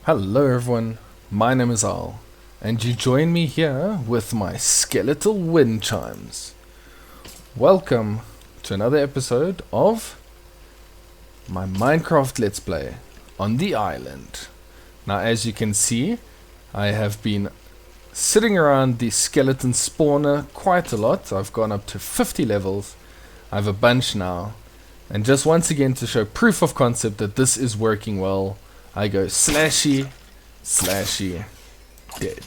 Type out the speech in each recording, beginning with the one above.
Hello everyone, my name is Al, and you join me here with my skeletal wind chimes. Welcome to another episode of my Minecraft Let's Play on the island. Now as you can see, I have been sitting around the skeleton spawner quite a lot. I've gone up to 50 levels, I have a bunch now, and just once again to show proof of concept that this is working well, I go slashy, dead.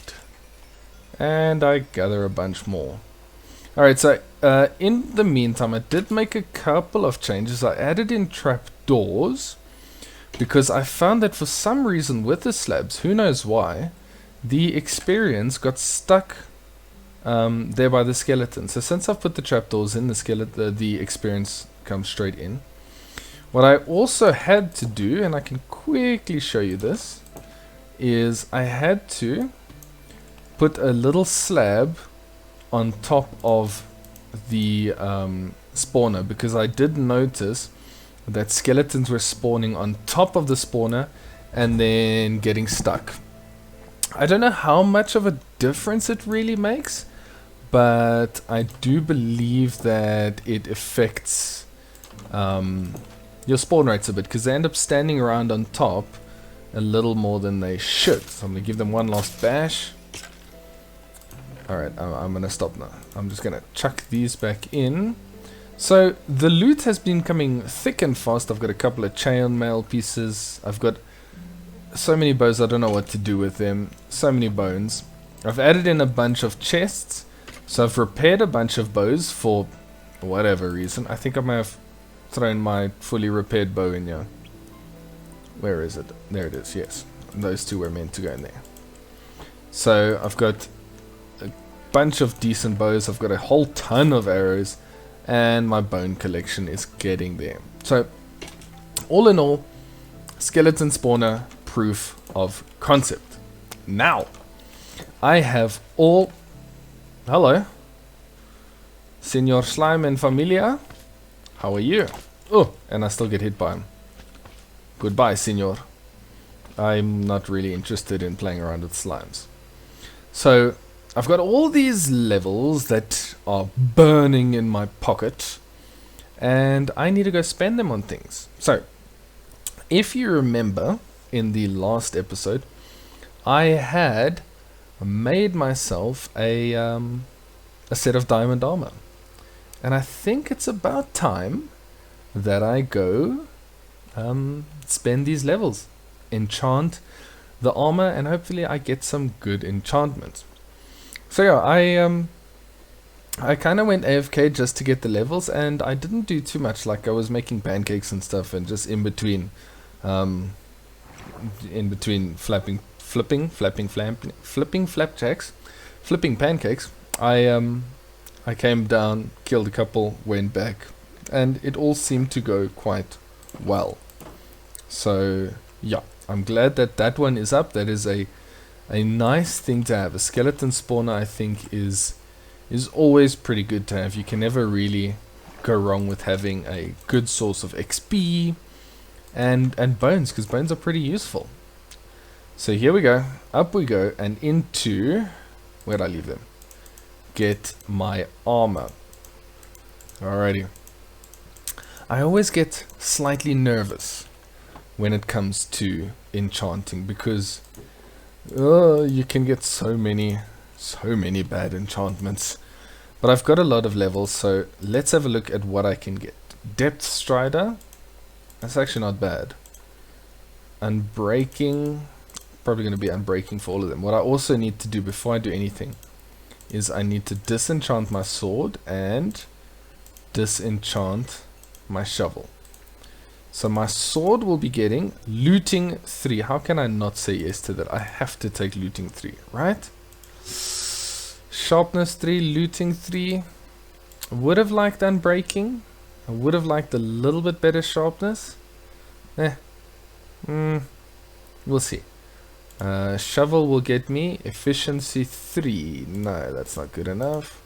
And I gather a bunch more. Alright, so in the meantime, I did make a couple of changes. I added in trapdoors, because I found that for some reason with the slabs, who knows why, the experience got stuck there by the skeleton. So since I've put the trapdoors in, the experience comes straight in. What I also had to do, and I can quickly show you this, is I had to put a little slab on top of the spawner, because I did notice that skeletons were spawning on top of the spawner and then getting stuck. I don't know how much of a difference it really makes, but I do believe that it affects your spawn rates a bit, because they end up standing around on top a little more than they should. So I'm going to give them one last bash. Alright, I'm going to stop now. I'm just going to chuck these back in. So the loot has been coming thick and fast. I've got a couple of chainmail pieces. I've got so many bows, I don't know what to do with them. So many bones. I've added in a bunch of chests. So I've repaired a bunch of bows for whatever reason. I think I may have thrown my fully repaired bow in here. Where is it? There it is, yes. Those two were meant to go in there. So I've got a bunch of decent bows. I've got a whole ton of arrows. And my bone collection is getting there. So all in all, skeleton spawner proof of concept. Now, I have all... Hello. Senor Slime and Familia. How are you? Oh, and I still get hit by him. Goodbye, senor. I'm not really interested in playing around with slimes. So, I've got all these levels that are burning in my pocket, and I need to go spend them on things. So, if you remember, in the last episode, I had made myself a set of diamond armor. And I think it's about time that I go spend these levels, enchant the armor, and hopefully I get some good enchantments. So yeah, I kind of went AFK just to get the levels, and I didn't do too much. Like I was making pancakes and stuff, and just in between flipping pancakes, I came down, killed a couple, went back, and it all seemed to go quite well. So yeah, I'm glad that that one is up. That is a nice thing to have. A skeleton spawner, I think, is always pretty good to have. You can never really go wrong with having a good source of XP and bones, because bones are pretty useful. So here we go, up we go, and into, where'd I leave them? Get my armor. Alrighty. I always get slightly nervous when it comes to enchanting, because you can get so many bad enchantments. But I've got a lot of levels, so let's have a look at what I can get. Depth Strider, that's actually not bad. Unbreaking, probably going to be unbreaking for all of them. What I also need to do before I do anything is I need to disenchant my sword and disenchant my shovel. So my sword will be getting looting 3. How can I not say yes to that? I have to take looting 3, right? Sharpness 3, looting 3. I would have liked unbreaking. I would have liked a little bit better sharpness. We'll see. Shovel will get me efficiency 3. No, that's not good enough.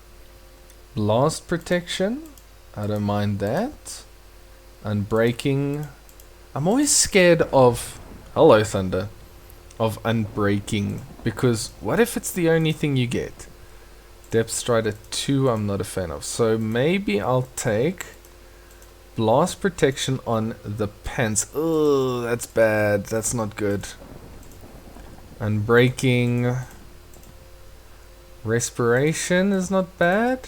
Blast protection, I don't mind that. Unbreaking, I'm always scared of... Hello, Thunder. of unbreaking, because what if it's the only thing you get? Depth Strider 2 I'm not a fan of, so maybe I'll take Blast Protection on the pants. Ugh, that's bad, that's not good. Unbreaking. Respiration is not bad.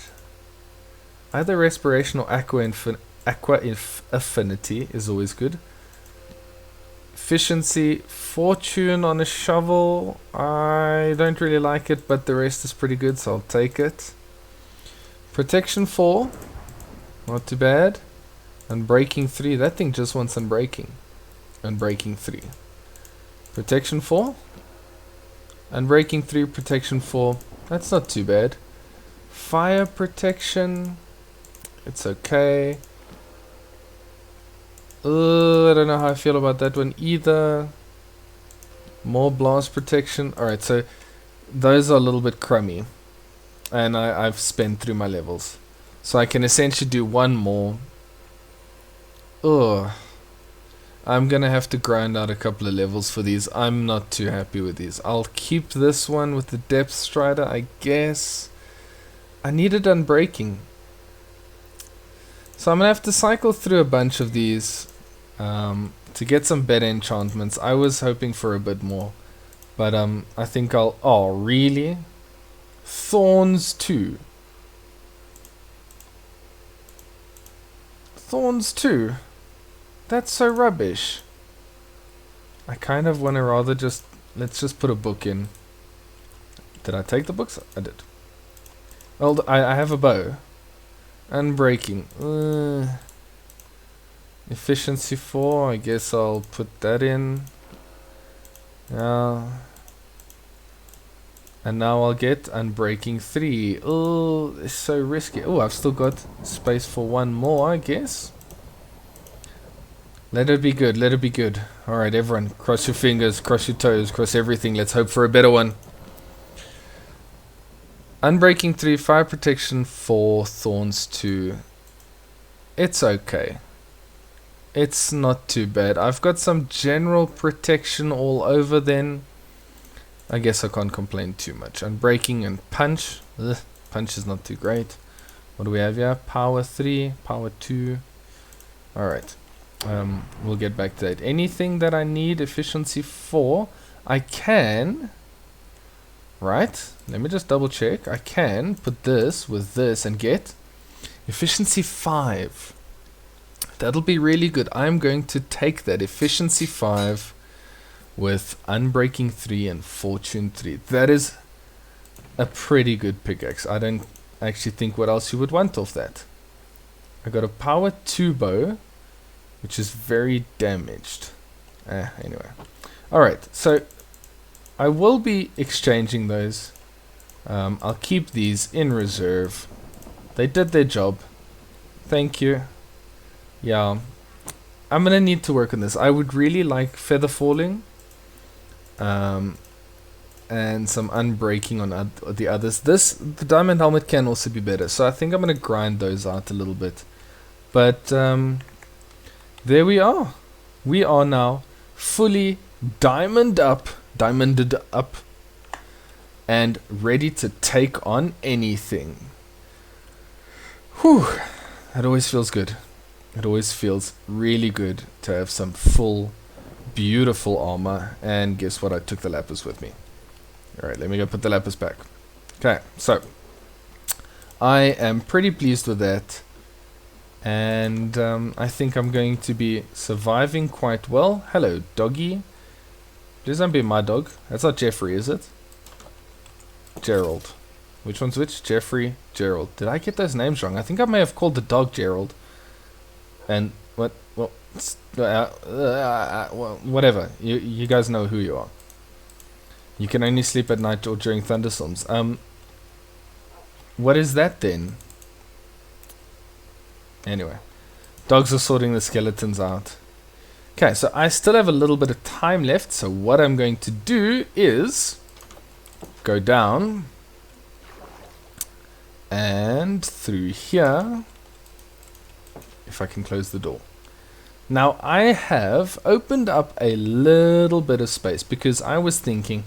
Either Respiration or Aqua Affinity is always good. Efficiency, Fortune on a shovel. I don't really like it, but the rest is pretty good, so I'll take it. Protection 4, not too bad. Unbreaking 3, that thing just wants unbreaking. Unbreaking 3. Protection 4. Unbreaking 3, Protection 4. That's not too bad. Fire Protection. It's okay. I don't know how I feel about that one either. More Blast Protection. Alright, so those are a little bit crummy. And I've spent through my levels. So I can essentially do one more. Ugh. I'm gonna have to grind out a couple of levels for these. I'm not too happy with these. I'll keep this one with the Depth Strider, I guess. I needed Unbreaking. So I'm gonna have to cycle through a bunch of these to get some better enchantments. I was hoping for a bit more, but I think I'll. Oh, really? Thorns 2. Thorns 2. That's so rubbish. I kind of want to rather just... Let's just put a book in. Did I take the books? I did. Well, I have a bow. Unbreaking. Efficiency 4. I guess I'll put that in. And now I'll get Unbreaking 3. Oh, it's so risky. Oh, I've still got space for one more, I guess. Let it be good, let it be good. Alright, everyone, cross your fingers, cross your toes, cross everything. Let's hope for a better one. Unbreaking 3, Fire Protection 4, Thorns 2. It's okay. It's not too bad. I've got some general protection all over then. I guess I can't complain too much. Unbreaking and Punch. Ugh, Punch is not too great. What do we have here? Power 3, Power 2. Alright. We'll get back to that. Anything that I need Efficiency 4, I can, right? Let me just double check. I can put this with this and get Efficiency 5. That'll be really good. I'm going to take that Efficiency 5 with Unbreaking 3 and Fortune 3. That is a pretty good pickaxe. I don't actually think what else you would want off that. I got a Power 2 bow, which is very damaged. Anyway. Alright, so I will be exchanging those. I'll keep these in reserve. They did their job. Thank you. Yeah. I'm gonna need to work on this. I would really like feather falling. And some unbreaking on the others. The diamond helmet can also be better. So I think I'm gonna grind those out a little bit. But there we are. We are now fully diamonded up, and ready to take on anything. Whew, that always feels good. It always feels really good to have some full, beautiful armor. And guess what? I took the lapis with me. Alright, let me go put the lapis back. Okay, so I am pretty pleased with that. And I think I'm going to be surviving quite well. Hello, doggy. Please don't be my dog. That's not Jeffrey, is it? Gerald. Which one's which? Jeffrey, Gerald. Did I get those names wrong? I think I may have called the dog Gerald. And what? Well, whatever. You guys know who you are. You can only sleep at night or during thunderstorms. What is that then? Anyway, dogs are sorting the skeletons out. Okay, so I still have a little bit of time left, so what I'm going to do is go down and through here, if I can close the door. Now I have opened up a little bit of space because I was thinking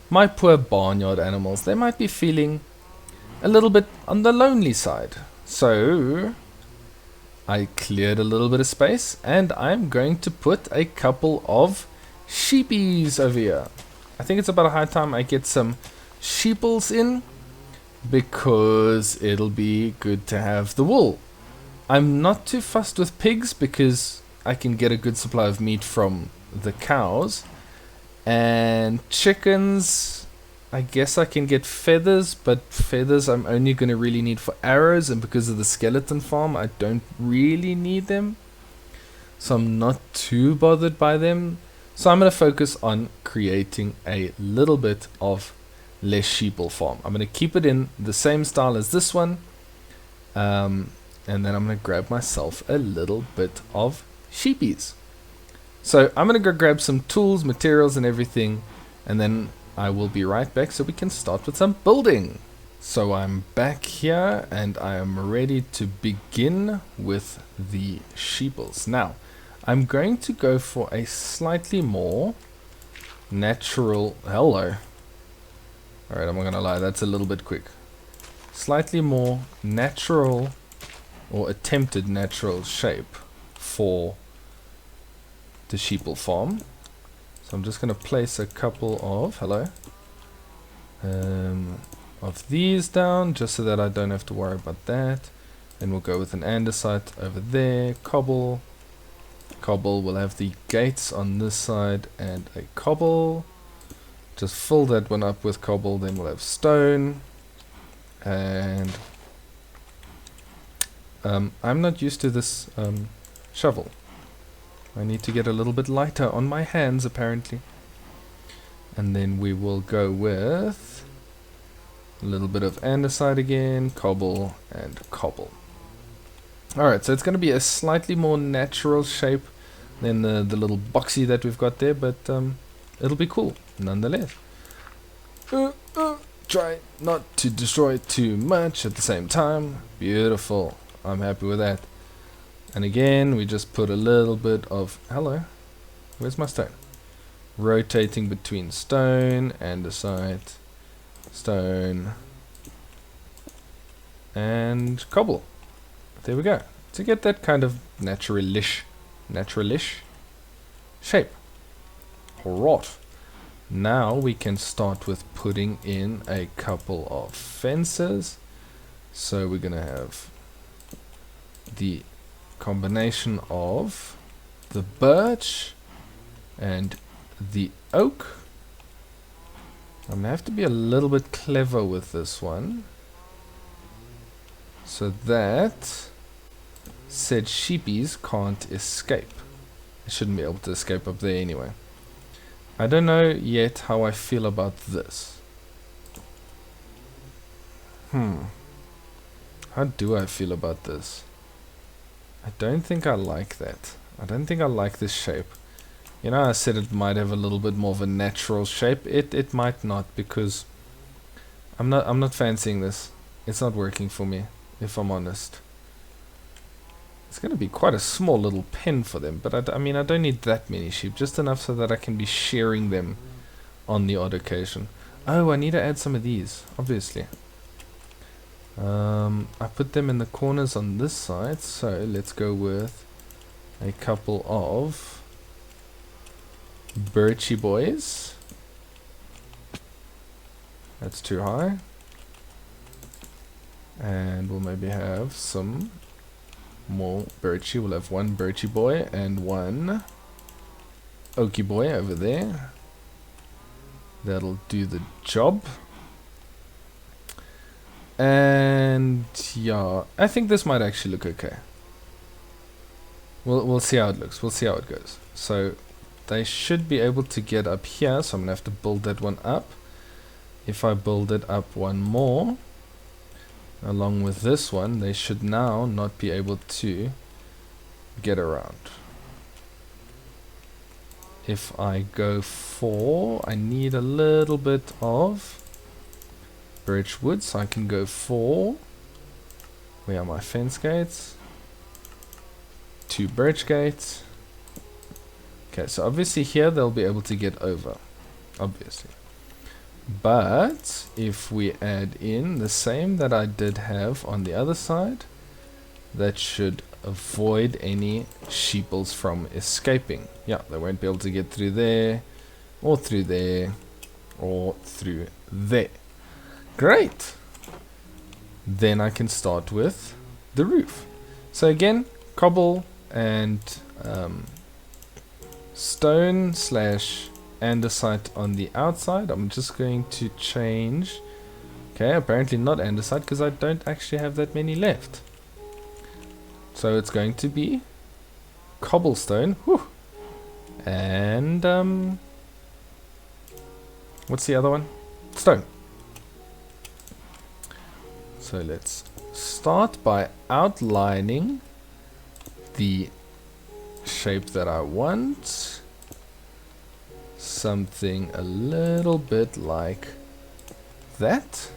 my poor barnyard animals, they might be feeling a little bit on the lonely side. So I cleared a little bit of space and I'm going to put a couple of sheepies over here. I think it's about a high time I get some sheeples in because it'll be good to have the wool. I'm not too fussed with pigs because I can get a good supply of meat from the cows. And chickens, I guess I can get feathers, but feathers I'm only going to really need for arrows, and because of the skeleton farm I don't really need them. So I'm not too bothered by them. So I'm going to focus on creating a little bit of less sheeple farm. I'm going to keep it in the same style as this one. And then I'm going to grab myself a little bit of sheepies. So I'm going to go grab some tools, materials and everything, and then I will be right back so we can start with some building. So I'm back here and I am ready to begin with the sheeples. Now, I'm going to go for a slightly more natural... Hello. Alright, I'm not going to lie, that's a little bit quick. Slightly more natural, or attempted natural shape for the sheeple farm. So I'm just going to place a couple of of these down just so that I don't have to worry about that. Then we'll go with an andesite over there, cobble. We'll have the gates on this side and a cobble. Just fill that one up with cobble, then we'll have stone. And I'm not used to this shovel. I need to get a little bit lighter on my hands apparently. And then we will go with a little bit of andesite again, cobble and cobble. Alright, so it's going to be a slightly more natural shape than the little boxy that we've got there, but it'll be cool nonetheless. Try not to destroy too much at the same time. Beautiful. I'm happy with that. And again, we just put a little bit of... Hello. Where's my stone? Rotating between stone, andesite, stone, and cobble. There we go. To get that kind of naturalish shape. Alright. Now we can start with putting in a couple of fences. So we're going to have the combination of the birch and the oak. I'm going to have to be a little bit clever with this one, so that said sheepies can't escape. They shouldn't be able to escape up there anyway. I don't know yet how I feel about this. How do I feel about this? I don't think I like that. I don't think I like this shape. You know, I said it might have a little bit more of a natural shape. It might not, because I'm not fancying this. It's not working for me, if I'm honest. It's going to be quite a small little pen for them, but I mean, I don't need that many sheep, just enough so that I can be sharing them on the odd occasion. Oh, I need to add some of these, obviously. I put them in the corners on this side, so let's go with a couple of birchy boys. That's too high. And we'll maybe have some more birchy. We'll have one birchy boy and one oaky boy over there. That'll do the job. And yeah, I think this might actually look okay. We'll see how it looks. We'll see how it goes. So they should be able to get up here, so I'm gonna have to build that one up. If I build it up one more along with this one, they should now not be able to get around. If I go for, I need a little bit of birch wood, so I can go for, where are my fence gates? 2 birch gates, Okay, so obviously here they'll be able to get over. Obviously. But if we add in the same that I did have on the other side, that should avoid any sheeples from escaping. Yeah, they won't be able to get through there, or through there, or through there. Great! Then I can start with the roof. So again, cobble and stone slash andesite on the outside. I'm just going to change. Okay, apparently not andesite because I don't actually have that many left. So it's going to be cobblestone. Whew. And what's the other one? Stone. So let's start by outlining the shape that I want. Something a little bit like that,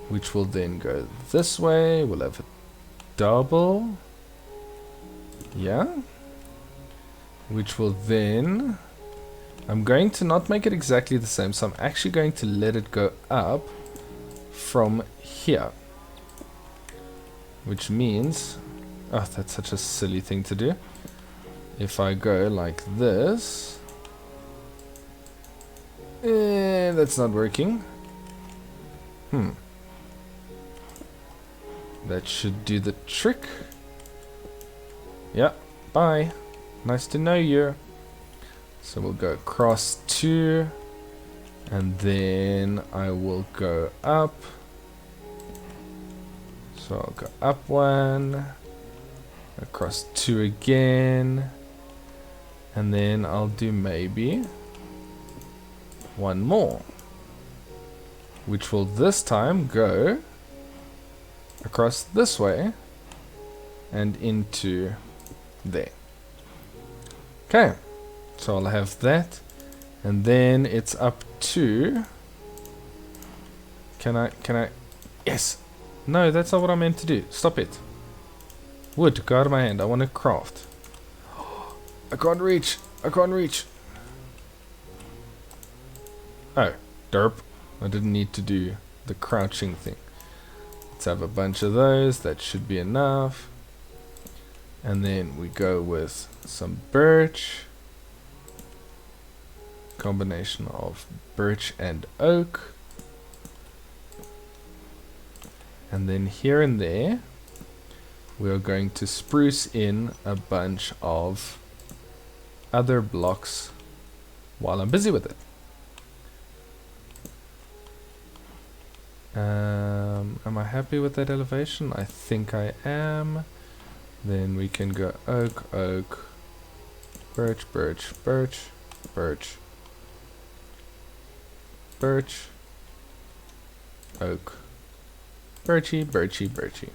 which will then go this way. We'll have a double, yeah, which will then, I'm going to not make it exactly the same, so I'm actually going to let it go up from here, which means, oh, that's such a silly thing to do. If I go like this, that's not working. That should do the trick. Yeah, bye. Nice to know you. So we'll go across 2, and then I will go up. So I'll go up 1, across 2 again, and then I'll do maybe 1 more, which will this time go across this way and into there. Okay, so I'll have that, and then it's up to, can I, yes, no, that's not what I meant to do, stop it. Wood, go out of my hand, I want to craft. I can't reach, Oh, derp, I didn't need to do the crouching thing. Let's have a bunch of those, that should be enough. And then we go with some birch. Combination of birch and oak. And then here and there, we are going to spruce in a bunch of other blocks while I'm busy with it. Am I happy with that elevation? I think I am. Then we can go oak, oak, birch, birch, birch, birch, birch, oak, birchy, birchy, birchy.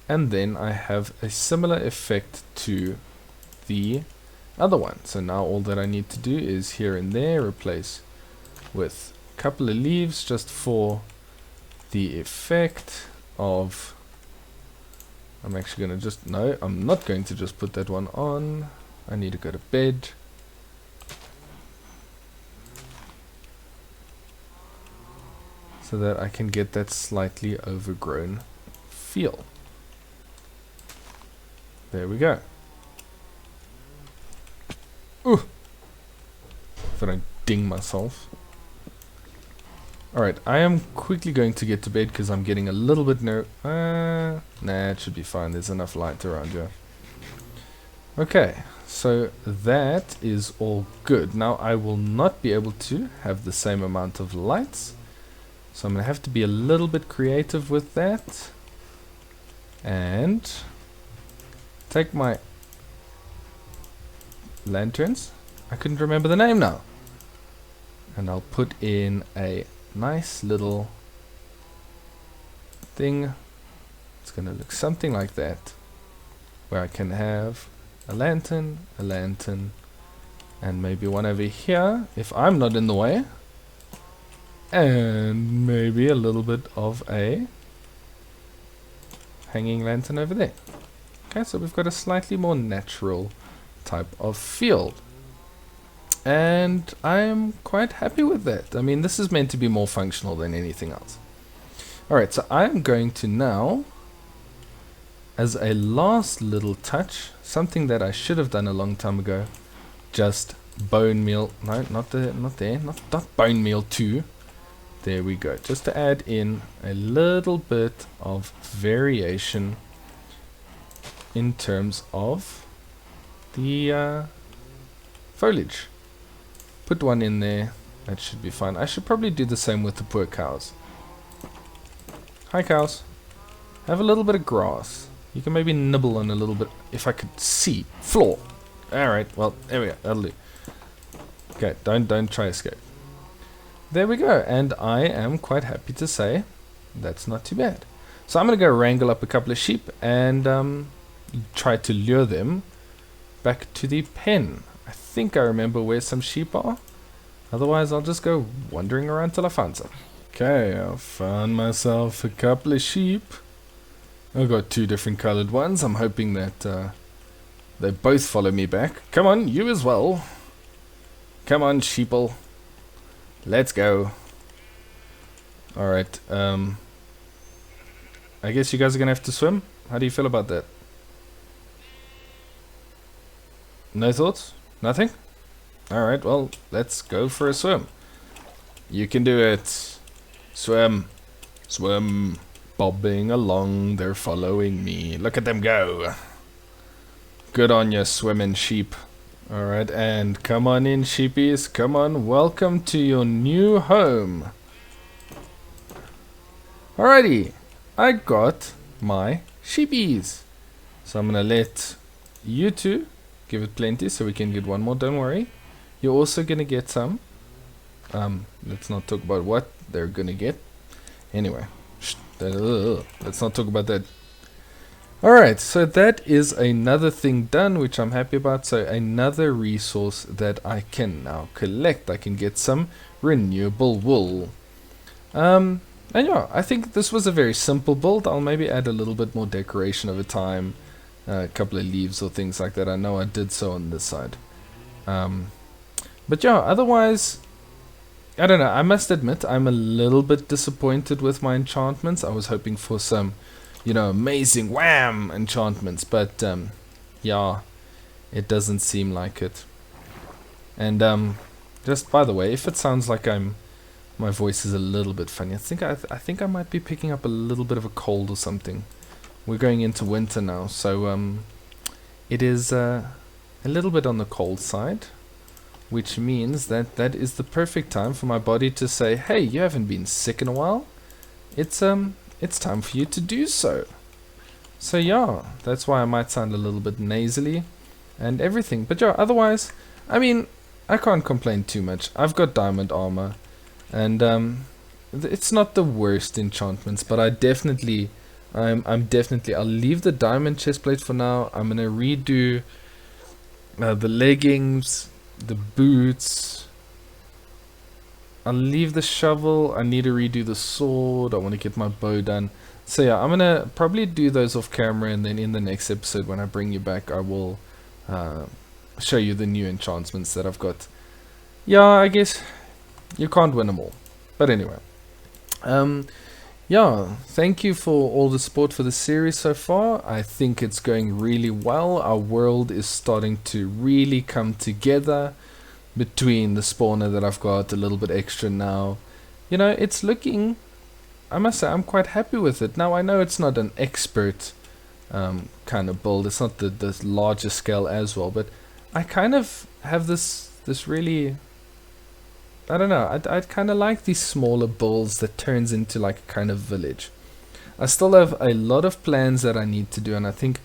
And then I have a similar effect to the other one. So now all that I need to do is here and there replace with a couple of leaves just for the effect of, I'm actually going to just, no, I'm not going to just put that one on. I need to go to bed. So that I can get that slightly overgrown feel. There we go. Ooh! If I don't ding myself. Alright, I am quickly going to get to bed because I'm getting a little bit nah, it should be fine. There's enough light around here. Okay, so that is all good. Now I will not be able to have the same amount of lights. So I'm going to have to be a little bit creative with that. And take my lanterns. I couldn't remember the name now. And I'll put in a nice little thing. It's going to look something like that, where I can have a lantern, and maybe one over here if I'm not in the way, and maybe a little bit of a hanging lantern over there. Okay, so we've got a slightly more natural type of field. And I'm quite happy with that. I mean, this is meant to be more functional than anything else. Alright, so I'm going to now, as a last little touch, something that I should have done a long time ago, just bone meal. No, not there, not bone meal 2. There we go. Just to add in a little bit of variation in terms of the foliage. Put one in there. That should be fine. I should probably do the same with the poor cows. Hi cows. Have a little bit of grass. You can maybe nibble on a little bit. If I could see. Floor. Alright, well, there we go. That'll do. Okay, don't try escape. There we go. And I am quite happy to say that's not too bad. So I'm going to go wrangle up a couple of sheep and try to lure them back to the pen. I think I remember where some sheep are. Otherwise, I'll just go wandering around till I find some. Okay, I found myself a couple of sheep. I've got 2 different colored ones. I'm hoping that they both follow me back. Come on, you as well. Come on, sheeple. Let's go. Alright, I guess you guys are gonna have to swim. How do you feel about that? No thoughts? Nothing? Alright, well, let's go for a swim. You can do it. Swim. Swim. Bobbing along, they're following me. Look at them go. Good on you, swimming sheep. Alright, and come on in, sheepies. Come on, welcome to your new home. Alrighty, I got my sheepies. So I'm gonna let you two give it plenty so we can get one more, don't worry. You're also gonna get some. Let's not talk about what they're gonna get. Anyway, let's not talk about that. Alright, so that is another thing done, which I'm happy about. So another resource that I can now collect. I can get some renewable wool. And yeah, I think this was a very simple build. I'll maybe add a little bit more decoration over time. A couple of leaves or things like that. I know I did so on this side. But yeah, otherwise, I don't know. I must admit, I'm a little bit disappointed with my enchantments. I was hoping for some, you know, amazing wham enchantments, but yeah, it doesn't seem like it. And just by the way, if it sounds like my voice is a little bit funny, I think I might be picking up a little bit of a cold or something. We're going into winter now, so it is a little bit on the cold side, which means that is the perfect time for my body to say, hey, you haven't been sick in a while. It's time for you to do so. So yeah, that's why I might sound a little bit nasally and everything. But yeah, otherwise, I mean, I can't complain too much. I've got diamond armor, and it's not the worst enchantments, but I'm definitely, I'll leave the diamond chestplate for now. I'm gonna redo the leggings, the boots. I'll leave the shovel. I need to redo the sword. I want to get my bow done. So yeah, I'm gonna probably do those off camera, and then in the next episode when I bring you back, I will show you the new enchantments that I've got. Yeah, I guess you can't win them all. But anyway, yeah, thank you for all the support for the series so far. I think it's going really well. Our world is starting to really come together. Between the spawner that I've got, a little bit extra now, you know, it's looking, I must say, I'm quite happy with it. Now I know it's not an expert kind of build, it's not the larger scale as well, but I kind of have this really, I don't know, I'd kind of like these smaller builds that turns into like a kind of village. I still have a lot of plans that I need to do, and I think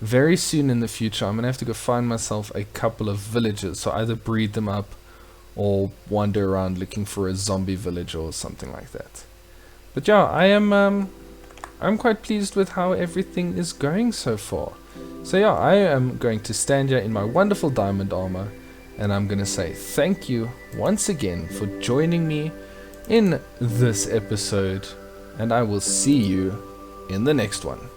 very soon in the future I'm gonna have to go find myself a couple of villages, so either breed them up or wander around looking for a zombie village or something like that. But yeah, I'm quite pleased with how everything is going so far. So yeah, I am going to stand here in my wonderful diamond armor, and I'm gonna say thank you once again for joining me in this episode, and I will see you in the next one.